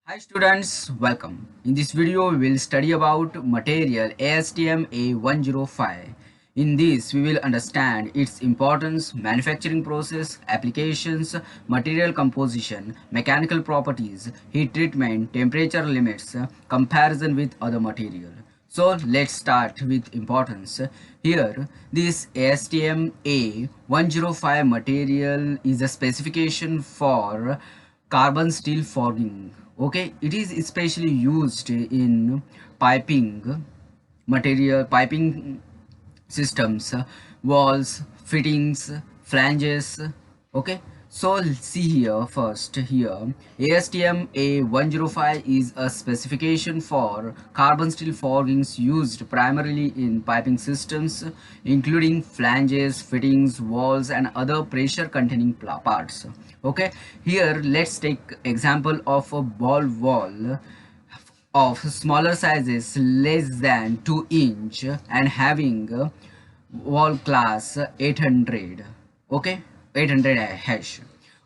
Hi students, welcome. In this video, we will study about material ASTM A105. In this, we will understand its importance, manufacturing process, applications, material composition, mechanical properties, heat treatment, temperature limits, comparison with other material. So let's start with importance. Here, this ASTM A105 material is a specification for carbon steel forging. Okay, it is especially used in piping systems, walls, fittings, flanges. Okay, so see here first. Here ASTM A105 is a specification for carbon steel forgings used primarily in piping systems, including flanges, fittings, walls, and other pressure containing parts. Okay, here let's take example of a ball wall of smaller sizes less than 2 inch and having wall class 800. Okay, 800 hash.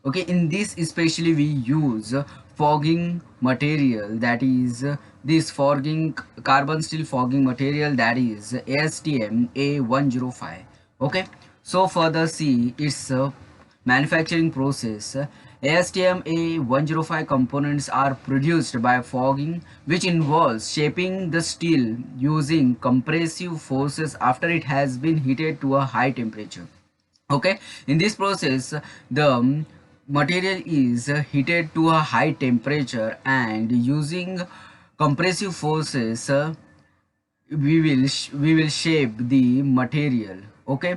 Okay, in this especially we use fogging material, that is this fogging carbon steel fogging material, that is ASTM A105. Okay, so further see its manufacturing process. ASTM A105 components are produced by fogging, which involves shaping the steel using compressive forces after it has been heated to a high temperature. Okay, in this process, the material is heated to a high temperature, and using compressive forces, we will shape the material. Okay,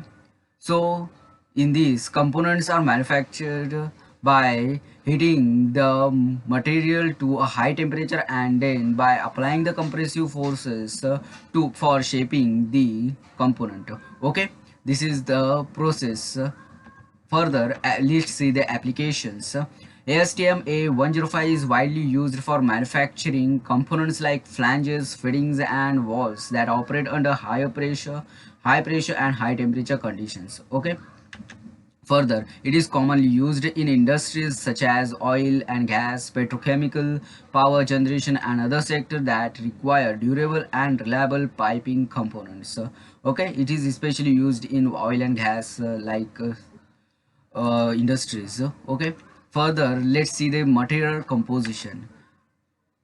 so in these components are manufactured by heating the material to a high temperature and then by applying the compressive forces to for shaping the component. Okay, this is the process. Further, let's see the applications. ASTM A105 is widely used for manufacturing components like flanges, fittings, and walls that operate under high pressure and high temperature conditions. Okay. Further, it is commonly used in industries such as oil and gas, petrochemical, power generation, and other sectors that require durable and reliable piping components. Okay, it is especially used in oil and gas industries. Okay, further let's see the material composition.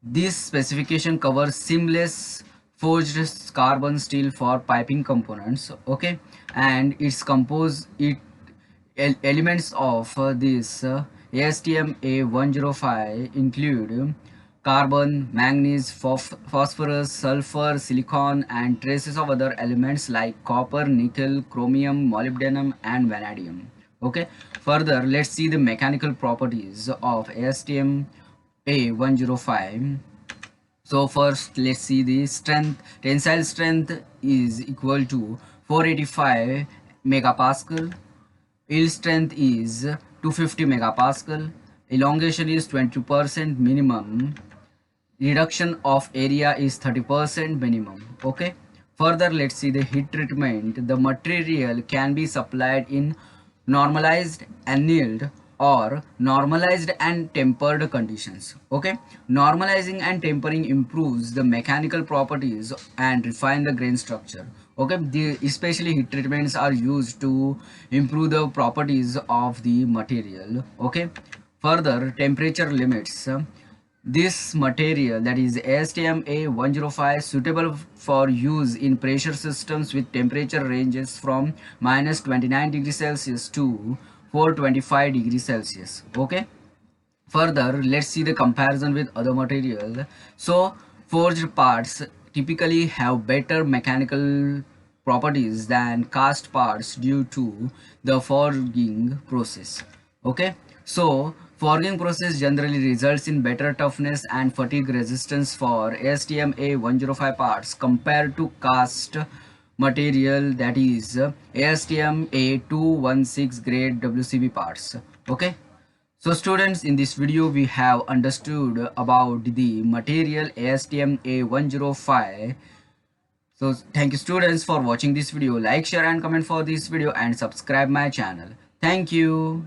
This specification covers seamless forged carbon steel for piping components. Okay, and its compose it elements of this ASTM A105 include carbon, manganese, phosphorus, sulfur, silicon, and traces of other elements like copper, nickel, chromium, molybdenum, and vanadium. Okay, further let's see the mechanical properties of ASTM A105. So first let's see the strength. Tensile strength is equal to 485 megapascal. Yield strength is 250 megapascal. Elongation is 20% minimum. Reduction of area is 30% minimum. Okay, further let's see the heat treatment. The material can be supplied in normalized, annealed, or normalized and tempered conditions. Okay, normalizing and tempering improves the mechanical properties and refine the grain structure. Okay, the especially heat treatments are used to improve the properties of the material. Okay, further temperature limits. This material, that is ASTM A105, suitable for use in pressure systems with temperature ranges from minus 29 degrees Celsius to 425 degrees Celsius. Okay, further let's see the comparison with other materials. So forged parts typically have better mechanical properties than cast parts due to the forging process. Okay, so forging process generally results in better toughness and fatigue resistance for ASTM A105 parts compared to cast material, that is ASTM A216 grade WCB parts. Okay, so students, in this video we have understood about the material ASTM A105. So thank you students for watching this video. Like, share and comment for this video and subscribe my channel. Thank you.